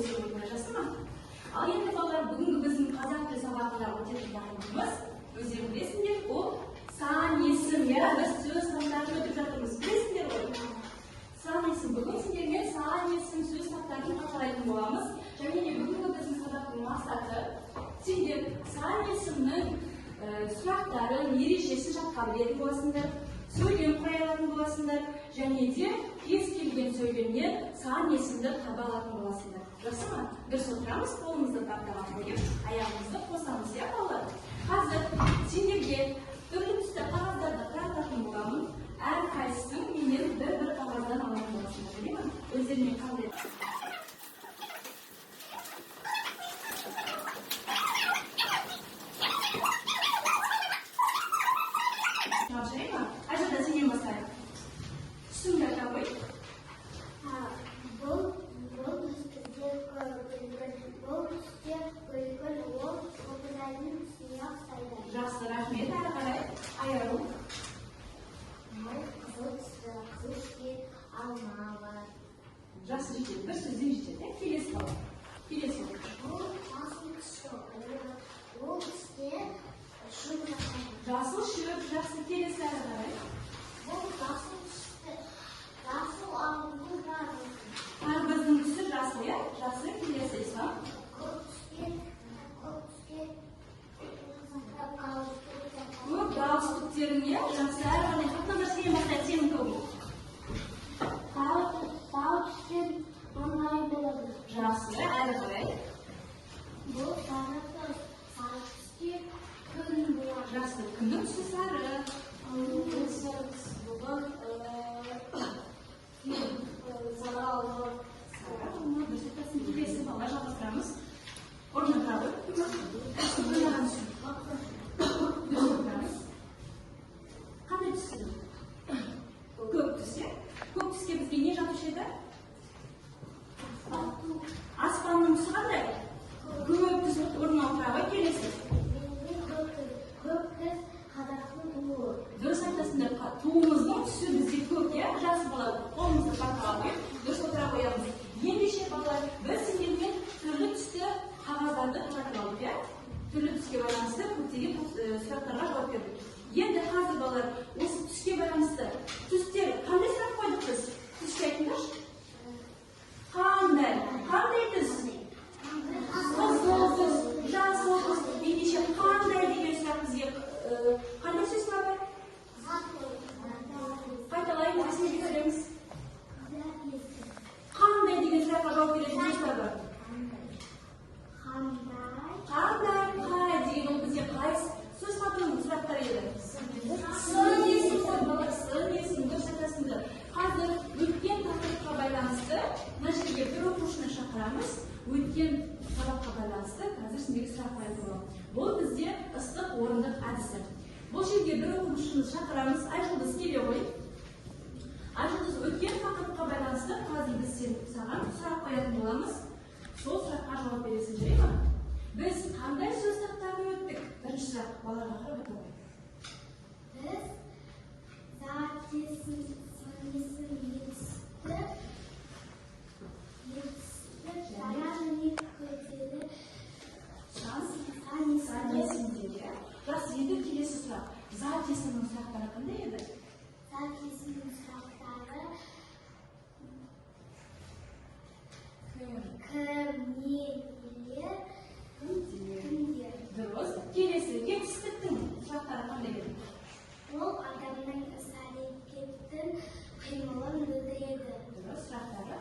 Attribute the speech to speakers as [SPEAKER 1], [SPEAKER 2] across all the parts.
[SPEAKER 1] өздеріңізге жасыма. Ал енді балалар, бүгінгі біздің қазақ тілі сабағында өтетін тақырыбымыз, өздерің білесіңдер, ол сан есім. Біз сөз саптарын өтіп жатырмыз. Білесіңдер ғой? Сан есім. Бүгін сіздермен сан есім сөз саптарын қаталайтын боламыз. Және де бүгінгі біздің сабақтың мақсаты сендер сан есімнің сұрақтарын, ережесін жатқа білетін боласыңдар, сөйлем құрай алатын боласыңдар, және де кез келген сөйлемнен сан есімді таба алатын боласыңдар. Жақсы ма? Дұрыс отырамыз, қолымызды таптаға қойып, аяғымызды қосамыз, иә балалар? Қазір сендерге түрлі түсті қағаздарды тарататын боламын. Әрқайсың менен бір қағаздан алатын боласыңдар, біле ме? Өздеріне қандай жақсы, рахмет, әрі қарай айыру.
[SPEAKER 2] Қызыл түсті алма бар.
[SPEAKER 1] Жақсы жетеді, бір сөзден жетеді, келесі бала. Келесі
[SPEAKER 2] ол жасыл түсті. Ол түсте шөп жатады.
[SPEAKER 1] жасыл шөп, жақсы, келесі әрі қарай.
[SPEAKER 2] Ол жасыл түсті. Жасыл алма бар.
[SPEAKER 1] Қарбыздың түсі жасыл, иә? Жақсы, келесі ислам. Көп галстуктеріне жақсы әрі қарай қақтандар сенен бастайды, сенің тобың.
[SPEAKER 2] Тау түскен оңай болады.
[SPEAKER 1] Жақсы, әрі қарай.
[SPEAKER 2] Бұл сары түске күн болады.
[SPEAKER 1] Жақсы, күннің түсі сары.
[SPEAKER 2] Сары алма.
[SPEAKER 1] Дұрыс айтасың, келесі бала жалғастырамыз. Орнына тұрады. Қандай түсі? Көк түсі. Көк түске бізге не жатушы еді? Аспанның түсі қандай? Көк түсі орнына отырады, келесі.
[SPEAKER 2] Көк түс қазақтың туы.
[SPEAKER 1] Дұрыс айтасыңдар, туымыздың түсі бізде көк, иә? Жақсы бала, қолымызды қартаға қойып, дұрыс отыра қоямыз. Ендеше балалар, біз сендермен түрлі түсті қағаздарды таратып алдық, иә? Түрлі түске байланысты көптеген сұрақтарға жауап бердік. Енді қазір балалар, осы түске байланысты түстер қандай сұрақ қойдық біз? Түске айтыңдаршы. Қандай түс? Қызыл түс, жасыл түс. Ендеше қандай деген сұрақ бізге қандай сөз сұрады? Қайталайын, есіне келтіреміз. Қандай деген сұраққа жауап беретін не сұрады? Қай деген ол бізге қай сөз қатының сұрақтар еді? Сын есім ғой, балалар, сын есім, дұрыс айтасыңдар. Қазір өткен тақырыпқа байланысты мына жерге бір оқушыны шақырамыз. Өткен сабаққа байланысты қазір сендерге сұрақ қоятын боламын. Бұл бізде ыстық орындық әдісі. Бұл жерге бір оқушыны шақырамыз. Айжұлдыз келе ғой. Айжұлдыз, өткен тақырыпқа байланысты қазір біз саған сұрақ қоятын боламыз. Сол сұраққа жауап бересің, жүре ме? Біз қандай сөз сұрақтарын өттік? Бірінші сұрақ, балаға қарап өтіп қой.
[SPEAKER 2] Біз зат есім, сан есім, етісті, жара және көтері,
[SPEAKER 1] сан есімдер. Жақсы, енді келесі сұрақ. Зат есімнің сұрақтары қандай еді?
[SPEAKER 2] зат есімнің сұрақтары кімдер.
[SPEAKER 1] Дұрыс. Келесі, етістіктің сұрақтары қандай еді?
[SPEAKER 2] Ол адамның іс-әрекеттің қимылын білдіреді.
[SPEAKER 1] Дұрыс. Сұрақтары?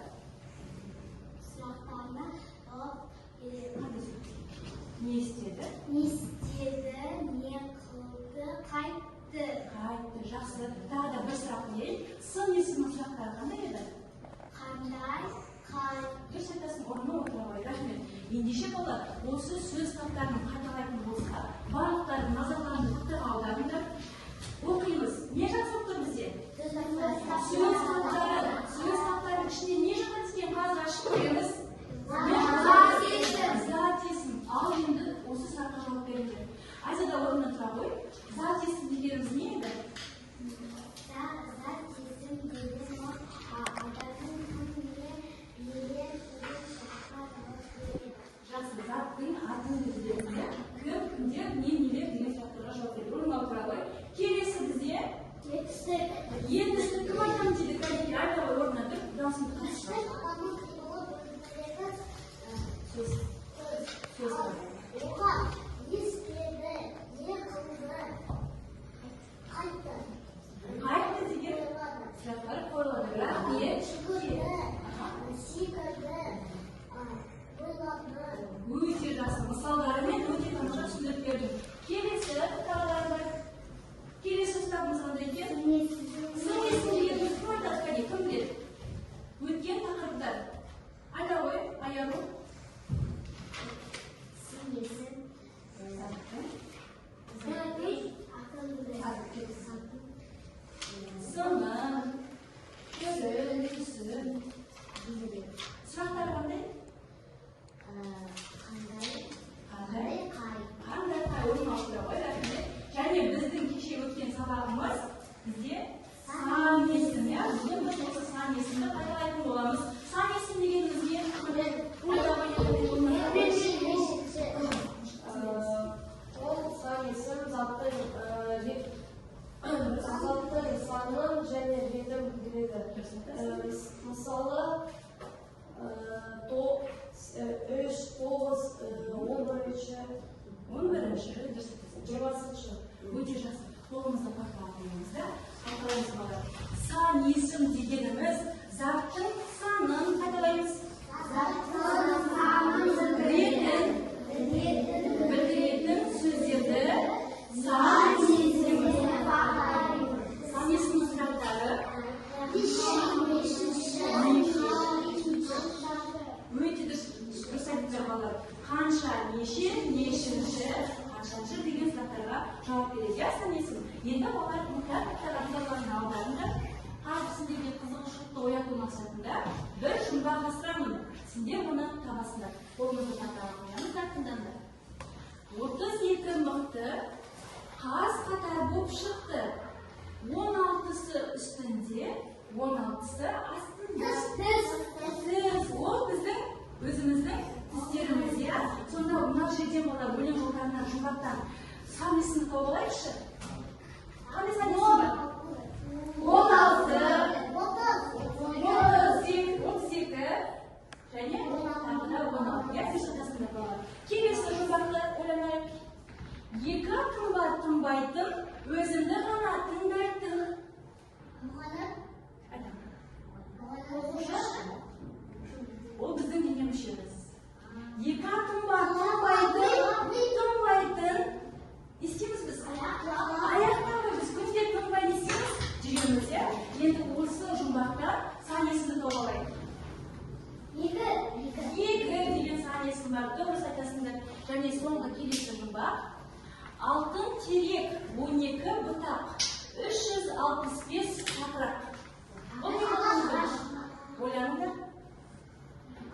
[SPEAKER 2] Сұрақтарына жауап береді.
[SPEAKER 1] Не істеді?
[SPEAKER 2] Не істеді, не қылды, қайтты.
[SPEAKER 1] Қайтты, жақсы. Тағы да бір сұрақ қояйын. Сын есімнің сұрақтары қандай еді?
[SPEAKER 2] Қандай,
[SPEAKER 1] дұрыс айтасың, орнына отыра қой, рахмет. Ендеше балалар, осы сөз таптарын қайталайтын болса, барлықтардың назарларыңды тақтаға аударыңдар. Оқимыз. Не жазылып тұр бізде? Сөз таптары ішінде не жатады екен? Қазір ашып көреміз. Зат есім. Ал енді осы сұраққа жауап беріңдер. Айзада, орнына тұра қой. Зат есім дегеніміз не еді?
[SPEAKER 2] Зат есім деген адамның
[SPEAKER 1] 3, 9, 11-ші, 11-ші, 20-ші. Өте жақсы. Қолымызды қақтап қойыңыз да. Қайталаймыз балалар. Сан есім дегеніміз заттың санын қайталаймыз. Білдіретін сөздерді сан есімі. Сан есімнің сұрақтары өте дұрыс айтып балалар. Қанша, неше, нешінші, қаншаншы деген сұрақтарға жауап береді. Сан есім. Енді балалар мұқтар алдарында сендерге қызығушылықты ояту мақсатында бір жұмбақ астырамын. Сендер бұны табасыңдар. Қолымызды қатарға қоямыз да тыңдаңдар. 32 мықты қаз қатар болып шықты. 16-сы үстінде, 16-сы астында. Ол біздің өзіміздің тістеріміз. Сонда мына жерден балалар өлең жолдарынан жұмбақтан сан есімді тауып алайықшы. Қандай сан есім бар? 16, 32 және тағы да 16. Келесі жұмбақты ойланайық. Екі қымбат тынбайтын, өзімді ғана тыңдайтын. Ол біздің дене мүшеміз. Екі қымбат тынбайтын. Естеміз біз? Аяқтағы біз көзде тынбай естеміз. Жүреміз, енді осы жұмбақта сан есімді тауып алайық. 2 деген сан есім бар. Дұрыс айтасыңдар. Және соңғы келесі жұмбақ. Алтын терек 12 бұтақ, 365 шақырақ. Ойланыңдар.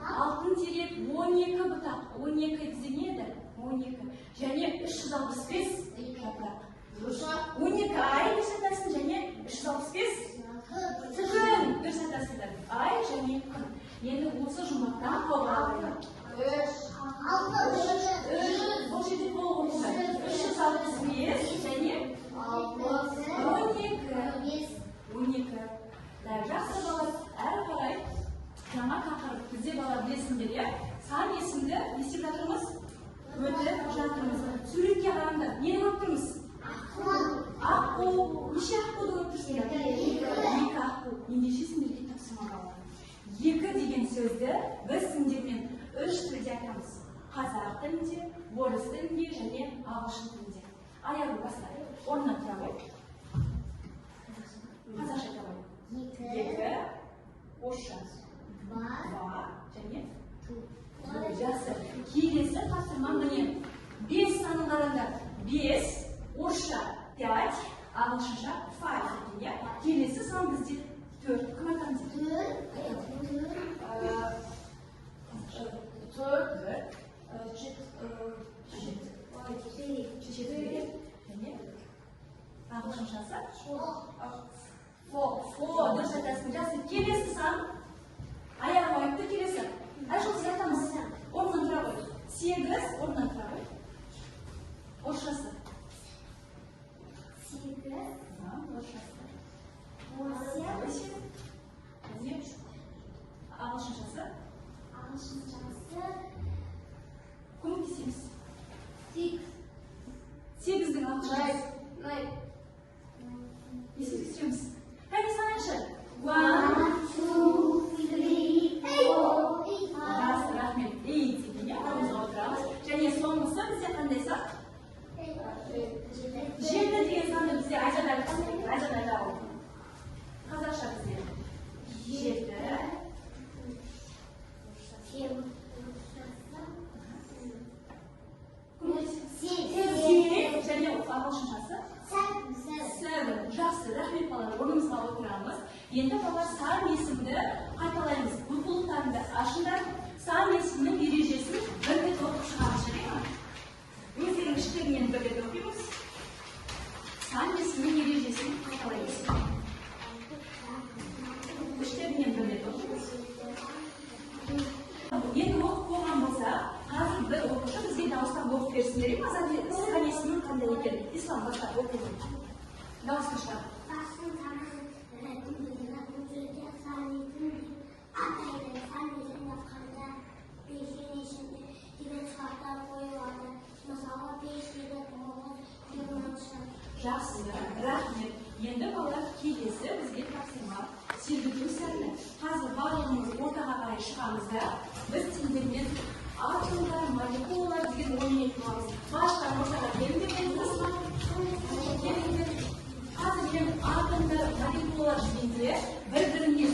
[SPEAKER 1] Алтын терек 12 бұтақ. 12 бізде не еді? 12. Және 365 шақырақ. 12 ай дұрыс айтасың және 365 күн дұрыс айтасыңдар. Ай және күн. Енді осы жұмбақтан тауып алайық. 365 және 12. Жақсы балалар, әрі қарай жаңа тақырып бізде балалар білесіңдер, сан есімді не істеп жатырмыз? Өтіп жатырмыз. Суретке қараңдар. Нені көріп тұрмыз? Аққу. Неше аққуды көріп тұрсыңдар? 2 аққу. Ендеше сендерге тапсырма балалар. 2 деген сөзді біз сендермен 3 тілде айтамыз. Қазақ тілінде, орыс тілінде және ағылшын тілінде. Аяғы бастайық. Орнынан тұра қойып. Қазақша айта қойып. 2, орысша. 2 және жақсы. Келесі тапсырма міне. 5 санын қараңдар. 5, орысша 5, ағылшынша 5. Келесі сан бізде 4. Кім айтамыз? 4, ағылшыншасы? Дұрыс айтасың. Жақсы. Келесі сан. Аяғы қойыпты келесі. Айшыл сіз айтамыз. Орнынан тұра қой. 8, орнынан тұра қой. Орысшасы. 8. Орысшасы. 8. Ағылшыншасы. Көмектесеміз. 8-дің ағылшыншасы. Есімді түсіреміз. Қайда санайықшы? 1, 2, 3, 4. Рахмет. 8 деген орнымызға отырамыз. Және соңғысы бізде қандай сан? 7 деген санды бізде айжандар қазақша бізде 7. Және ағылшыншасы 7. Жақсы, рахмет балалар, орнымызға отырамыз. Енді балалар сан есімді қайталаймыз. Оқулықтарыңды ашыңдар. Сан есімнің ережесін бір рет оқып шығамыз, жарай ма? Өздерің іштерінен бір рет оқимыз. Сан есімнің ережесін қайталаймыз. Іштерінен бір рет оқимыз. Енді оқып болған болса, қазір бір оқушы бізге дауыстап оқып берсіндер ме? Сан есімнің қандай екен? Ислам бастап оқиды. Дауысты шығар. шығамызда біз сендермен атомдар, молекулалар деген ойын айтамыз. Башқа ортаға келіңдер болыңыздар. Келіңдер. Қазір мен атомдар, молекулалар дегенде бір-біріне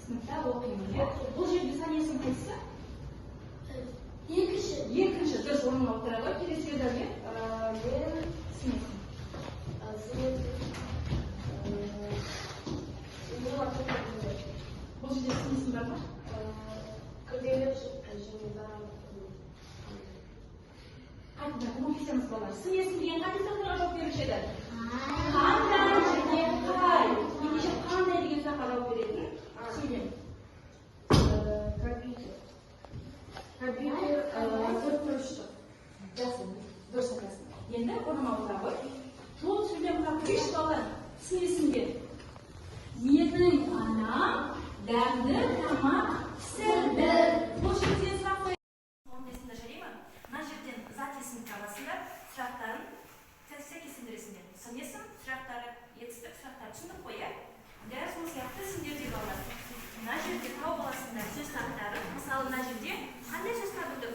[SPEAKER 1] сыныпта оқимын. Бұл жерде санесің қайсысы? Екінші. Дұрыс, орнына отыра ғой. Келесі дәлмен мен сынесің. Бұл жерде сынесің бар ма? Қайтында, көмектесеміз балалар. Сынесің деген қандай сұрақтарға жауап беруші еді? Қандай және қай? Ендеше қандай деген сұраққа жауап беретін? Сөйлем. Компьютер төртбұрышты. Дұрыс айтасың. Енді орныма отыра ғой. Жол сөйлем қабілет балалар. Түсінесіңдер. Менің анам дәмді тамақ пісірді. Бұл жерде сұрақ қой. Есіңде жарай ма? Мына жерден зат есім табасында сұрақтарын сәйкестендіресіңдер. Сын есім сұрақтары, етістік сұрақтары түсіндік қой, иә? Дәл сол сияқты сендерде балалар. Мына жерде тауып аласыңдар сөз таптары. Мысалы, мына жерде қандай сөз табылды?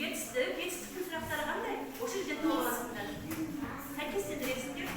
[SPEAKER 1] Етістіктің сұрақтары қандай? Осы жерде тауып аласыңдар. Сәйкестендіресіңдер.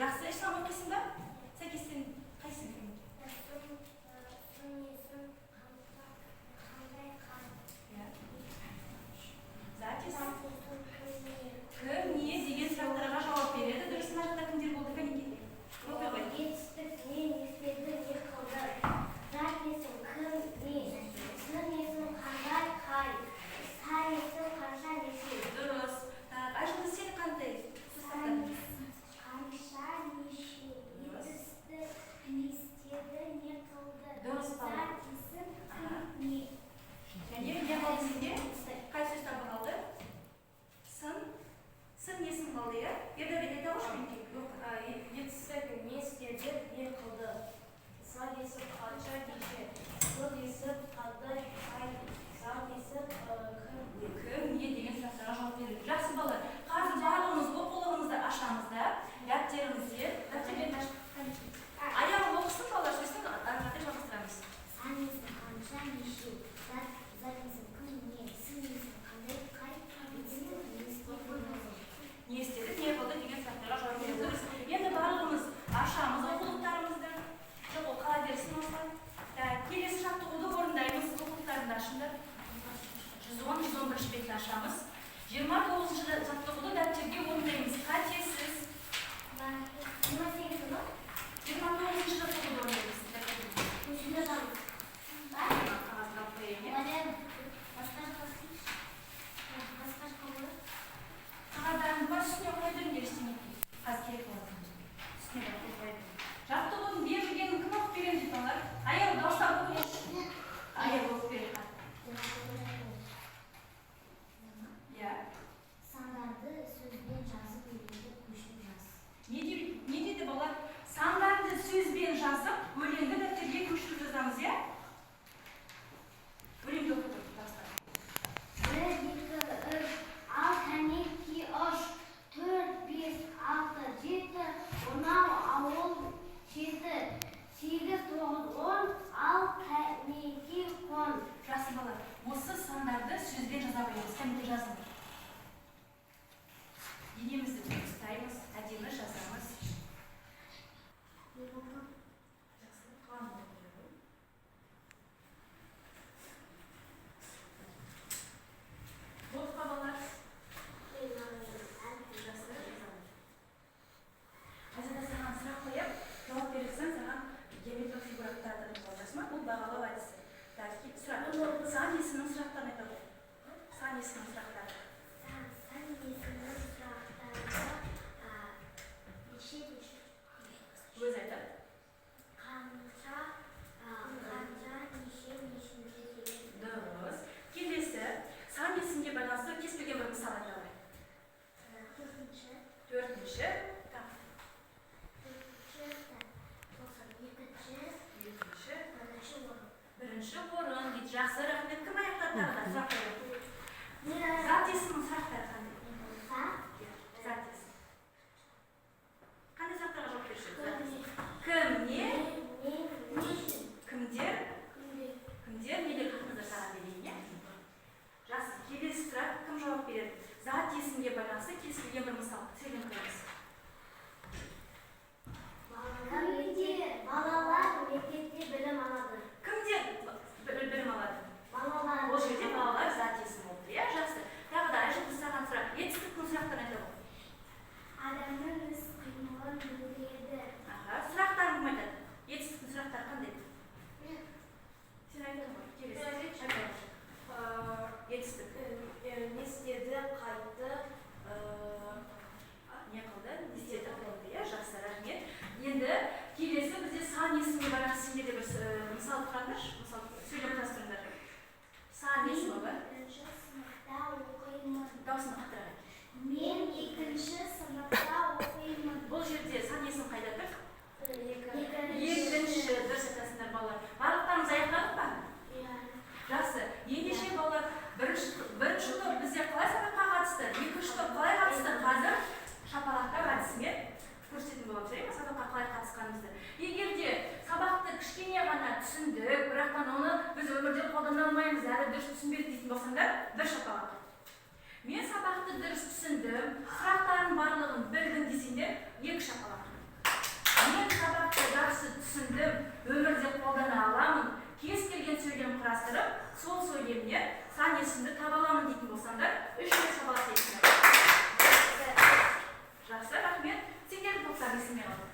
[SPEAKER 1] Жақсы ешқандай оқисың ба? Сәйкестен қайсың? Кім, не деген сұрақтарға жауап береді? Дұрыс, мына жақта кімдер болды? Кәнеке? Оқи ғой.
[SPEAKER 2] Етістік не, естеді, не қылды. Зат есім кім, не. Сын есім қандай, қай. Сан есім қанша, неше.
[SPEAKER 1] Дұрыс. Айжанды сен қандай?
[SPEAKER 2] Қанша, неше. Етістік не істеді, не қылды.
[SPEAKER 1] Дұрыс, бала.
[SPEAKER 2] Зат есім кім, не.
[SPEAKER 1] Және не қалды сенде? Қай сөз табы қалды? Сын есім қалды, иә? Ерді қош менке?
[SPEAKER 2] Етістік не істеді, не қылды. Сан есім қанша, неше. Сын есім қандай, қай. Сан есім
[SPEAKER 1] кім, не деген сұрақтарға жауап береді. Жақсы балалар. Қазір барлығымыз оқулығымызды ашамыз да, дәптерімізде, аяғы оқысын балалар, сосын ары қарай жалғастырамыз.
[SPEAKER 2] Сан есім қанша, неше. Зат есім кім, не. Сын есім қандай, қай.
[SPEAKER 1] Не істеді, не қылды деген сұрақтарға жауап береді. Дұрыс. Енді барлығымыз ашамыз оқулықтарымызды. Жоқ, ол қала берсін осылай. Келесі жаттығуды орындаймыз. Оқулықтарымды ашыңдар. 110-111 бетті ашамыз. 29-шы жаттығуды дәптерге орындаймыз. Қатесіз. 29-шы жаттығуды орындаймыз.
[SPEAKER 2] Көшінде жалғыз.
[SPEAKER 1] Қағазға қойайын, иә? Қағаздарымыз бар, үстіне қойдырыңдар ештеңе. Қазір керек болады. Үстіне қойдырыңдар. Жаттығудың берілгенін кім оқып беремін дейді балалар? Аяғы дауыстап оқиыншы. Аяғы оқып береді.
[SPEAKER 2] Сандарды сөзбен жазып үйретеді.
[SPEAKER 1] жазып, өлеңді дәптерге көшіріп жазамыз, иә? Өлеңді оқып тастар.
[SPEAKER 2] 1, 2, 3, ал кәне ки ош, 4, 5, 6, 7, 10 ауыл жеті, 8, 9, 10, ал кәне ки қон.
[SPEAKER 1] Жақсы балалар, осы сандарды сөзбен жаза қоямыз. Кәнекей жазыңыз. Денемізді ұстаймыз, әдемі жазамыз. Жақсы, қалам оқып. Болды балалар. Жақсы, жазамыз. Қазір саған сұрақ қойып, жауап берсең, саған геометриялық фигураттарды жазасың ба? Бұл бағалау әдісі. Сұрақ. Сан есімнің сұрақтарын айта ғой. Сан есімнің сұрақтары.
[SPEAKER 2] Сан есімнің сұрақтары неше?
[SPEAKER 1] Өз айтады.
[SPEAKER 2] Қанша, неше, нешінші.
[SPEAKER 1] Дұрыс. Келесі, сан есімге байланысты кез келген бір мысал айта ғой. Төртінші.
[SPEAKER 2] Төртінші.
[SPEAKER 1] Бірінші орын дейді. Жақсы, рахмет. Кім аяқтады тағы да сұрақ қойып? Зат есімнің сұрақтары қандай? Зат есім. Қандай сұрақтарға жауап беруші? Кім, не? Кімдер? Кімдер, нелер хақында саған берейін, иә? Жақсы, келесі сұрақ кім жауап береді? Зат есімге байланысты кез келген бір мысал сөйлем қойыңыз.
[SPEAKER 2] Балалар мектепте білім алады.
[SPEAKER 1] Кімдер білім алады?
[SPEAKER 2] Балалар.
[SPEAKER 1] Ол жерде балалар зат есім болды, иә? Жақсы. Тағы да Айша саған сұрақ. Етістіктің сұрақтарын айта ғой.
[SPEAKER 2] Адамның іс-қимылын білдіреді.
[SPEAKER 1] Сұрақтарын кім айтады? Етістіктің сұрақтары қандай? Сен айтады ғой. Келесі. Етістік.
[SPEAKER 3] Не істеді, қайтты,
[SPEAKER 1] не қылды? Не істеді, қылды, иә? Жақсы, рахмет. Енді келесі бізде сан есімге байланысты сендерде бір мысал тұрандаршы. Мысал сөйлем құрастырыңдар. Сан есімі бар.
[SPEAKER 2] Екінші сыныпта оқимын.
[SPEAKER 1] Даусını қаттырақ.
[SPEAKER 2] Мен екінші сыныпта оқимын.
[SPEAKER 1] Бұл жерде сан есім қайда тұр?
[SPEAKER 2] Екінші.
[SPEAKER 1] Дұрыс айтасыңдар балалар. Барлықтарымыз аяқтадық па? Жақсы. Ендеше балалар, бірінші топ бізде қалай сабаққа қатысты? Екінші топ қалай қатысты? Қазір шапалақтап әдісімен көрсететін боламыз, сабаққа қалай қатысқанымызды. Егер де сабақты кішкене ғана түсіндік, бірақтан оны біз өмірде қолдана алмаймыз, әлі дұрыс түсінбедік дейтін болсаңдар, бір шапалақ. Мен сабақты дұрыс түсіндім, сұрақтардың барлығын білдім десеңдер, екі шапалақ. Мен сабақты жақсы түсіндім, өмірде қолдана аламын, кез келген сөйлем құрастырып, сол сөйлемне сан есімді таба аламын дейтін болсаңдар, үш шапалақ дейсіңдер. Жақсы, рахмет. Сендерді тоқтар есіме қалды.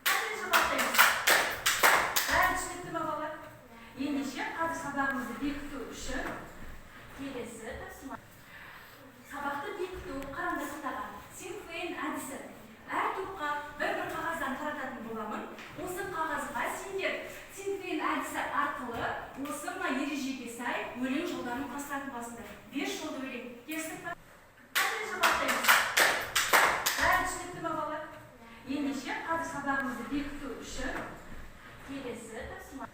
[SPEAKER 1] Қандай шапалақтаймыз? Бәрі түсінікті ме балалар? Ендеше қазір сабағымызды бекіту үшін келесі тапсырма. Сабақты бекіту қараңдар сақтаған. Синхрон әдісі. Әр топқа бір-бір қағаздан тарататын боламын. Осы қағазға сендер синхрон әдісі арқылы осы мына ережеге сай өлең жолдарын құрастыратын боласыңдар. 5 жолды өлең. Келістік па? Қандай шапалақтаймыз? Бәрі түсінікті ме балалар? Ендеше қазір сабағымызды бекіту үшін келесі тапсырма.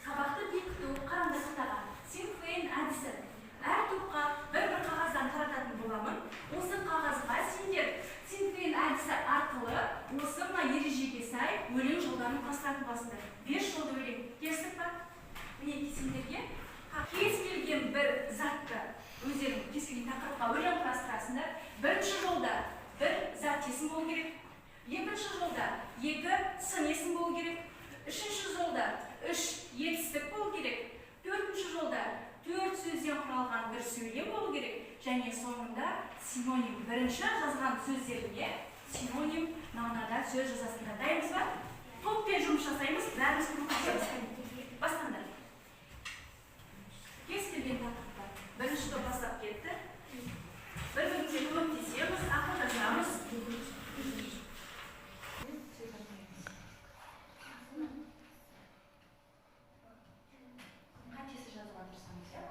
[SPEAKER 1] Сабақты бекіту қараңдар сақтаған. Синхрон әдісі. Әр топқа бір-бір қағаздан тарататын боламын. Осы қағазға сендер синхрон әдісі арқылы осы мына ережеге сай өлең жолдарын құрастыратын боласыңдар. 5 жолды өлең. Келістік па? Міне сендерге кез келген бір затты өздерің кез келген тақырыпқа өлең құрастырасыңдар. Бірінші жолда бір зат есім болу керек. Екінші жолда екі сын есім болу керек. Үшінші жолда үш етістік болу керек. Төртінші жолда 4 сөзден құралған бір сөйлем болу керек. Және соңында синоним. Бірінші жазған сөздеріне синоним мағынада сөз жазасыңдар. Дайынбыз ба? Топпен жұмыс жасаймыз. Бәріміз бастаңдар. Кез келген тақырыпта бірінші топ бастап кетті. Бір-бірімізге көмектесеміз, ақылдасамыз. Қантесі жазуға тұрсаңыз, иә?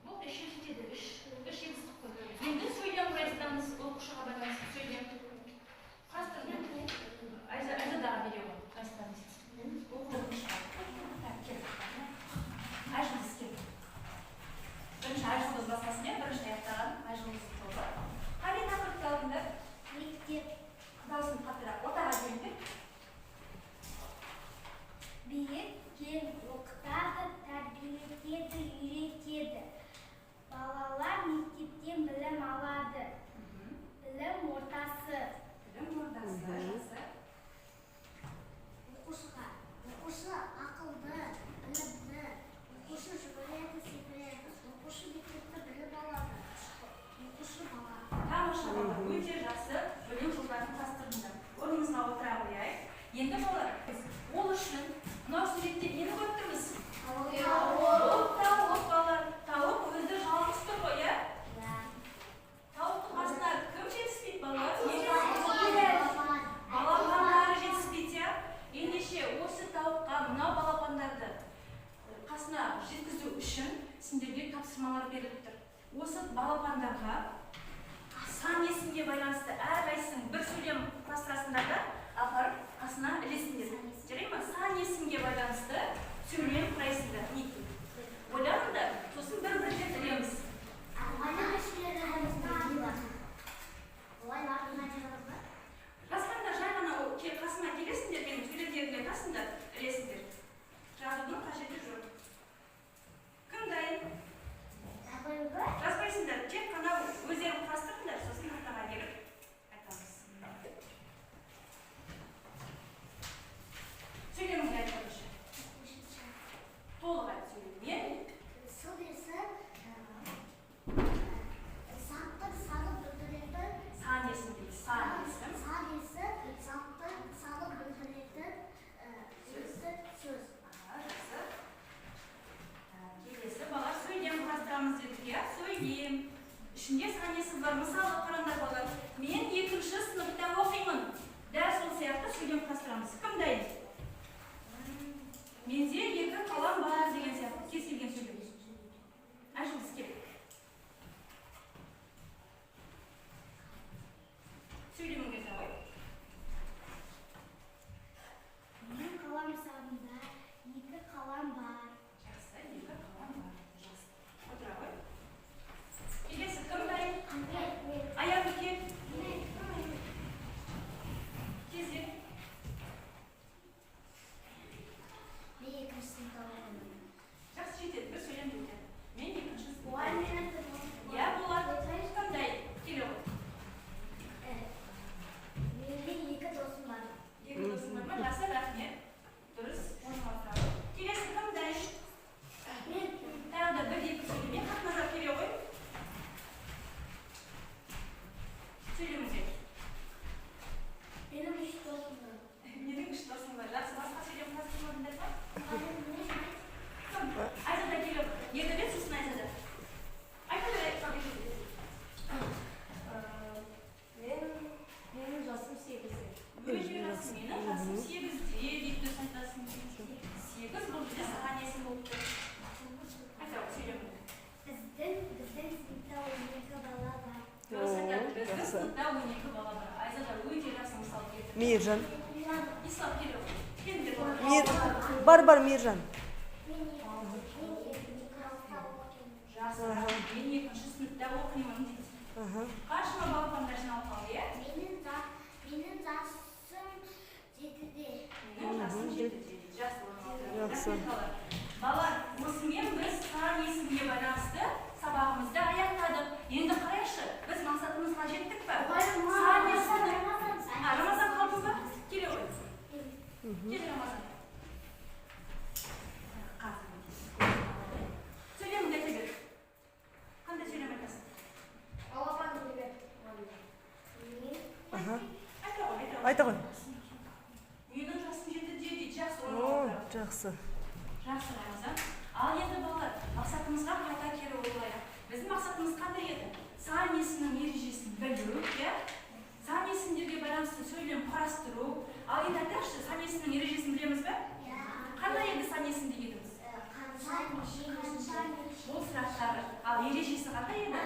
[SPEAKER 1] Бұл үшінші деді, үш. тапсырмалар беріліп тұр. Осы балапандарға сан есімге байланысты әрқайсың бір сөйлем құрастырасыңдар да апарып қасына ілесіңдер. Жарай ма? Сан есімге байланысты сөйлем құрайсыңдар. Ойланыңдар, сосын бір-бірден ілеміз. Расқанда жай ғана қасыма келесіңдер, менің сөйлемдерімді айтасыңдар, ілесіңдер. Жазудың қажеті жоқ. Кім дайын? Жазбайсыңдар, тек қана өздерін құрастырыңдар, сосын ортаға келіп айтамыз. Сөйлеміңді айтыңызшы. Толық айт сөйлемін. Сан есім дейді. Сан есім. Келесі бала сөйлем құрастырамыз дедік, иә? Сөйлем. Ішінде сан есім бар. Мысалы, қараңдар балалар. Мен 2-ші сыныпта оқимын. Дәл сол сияқты сөйлем құрастырамыз. Кім дайын? Менде 2 қалам бар деген сияқты кез келген сөйлем. Айжылдыз келіп. Сөйлеміңді айта ғой.
[SPEAKER 2] Менің қаламсағымда 2 қалам бар.
[SPEAKER 1] Жақсы, 2 қалам бар. Жақсы. Отыра ғой. Келесі кім дайын? Аяғы кел. Кезек.
[SPEAKER 2] Мен 2-ші сыныпта оқимын.
[SPEAKER 1] Жақсы жетеді, бір сөйлем жетеді. Мен 2-ші сыныпта
[SPEAKER 2] Олар
[SPEAKER 1] оқимын.
[SPEAKER 2] менің
[SPEAKER 1] Иә, болады. Кім дайын? Келе ғой.
[SPEAKER 2] менің 2 досым бар.
[SPEAKER 1] 2 досың бар ма? Жақсы, рахмет. Дұрыс. Орынға отыра. Келесі кім дайын? Тағы да 1-2 сөйлеме қатыназар келе ғой. Сөйлеміңді айт.
[SPEAKER 2] Менің 3 досым бар.
[SPEAKER 1] Менің 3 досым бар. Жақсы, басқа сөйлем құрастырмадыңдар ма? Кім? Айта да келе ғой. Екі рет сосын айта да. Айта да айтқан екі рет.
[SPEAKER 3] Менің жасым 8-де.
[SPEAKER 1] Өте жақсы, менің жасым 8-де деп дұрыс айтасың. 8 бұл жерде саған есім болып тұр. Айта ғой, сөйлеміңді.
[SPEAKER 2] Біздің сыныпта 12 бала бар.
[SPEAKER 1] Дұрыс айтады. Біздің сыныпта 12 бала бар. Айта да өте жақсы мысал келтірді.
[SPEAKER 4] Мейіржан.
[SPEAKER 1] Ислам келе ғой. Келіңдер ғой.
[SPEAKER 4] Бар Мейіржан.
[SPEAKER 2] Мен 2 класста оқимын.
[SPEAKER 1] Жақсы, мен 2-ші сыныпта оқимын дейді. Қаншама балапандар жиналып қалды, иә?
[SPEAKER 2] Менің жасым 7-де.
[SPEAKER 1] Менің жасым 7-де. Жақсы,
[SPEAKER 4] Жақсы.
[SPEAKER 1] балалар, осымен біз сан есімге байланысты сабағымызды аяқтадық. Енді қарайшы, біз мақсатымызға жеттік пе? Сан есімді. Рамазан қалдың ба? Келе ғой. Кел, Рамазан. Сөйлеміңді айта бер. Қандай сөйлем айтасың? Айта ғой. Менің жасым 7-де дейді. Жақсы, орынға отыра.
[SPEAKER 4] Жақсы.
[SPEAKER 1] Жақсы, Рамазан. Ал енді балалар, мақсатымызға қайта кері ойлайық. Біздің мақсатымыз қандай еді? Сан есімнің ережесін білу, иә? Сан есімдерге байланысты сөйлем қарастыру. Ал енді айтайықшы, сан есімнің ережесін білеміз бе? Қандай еді сан есім дегеніміз? Бұл сұрақтары. Ал ережесі қандай еді?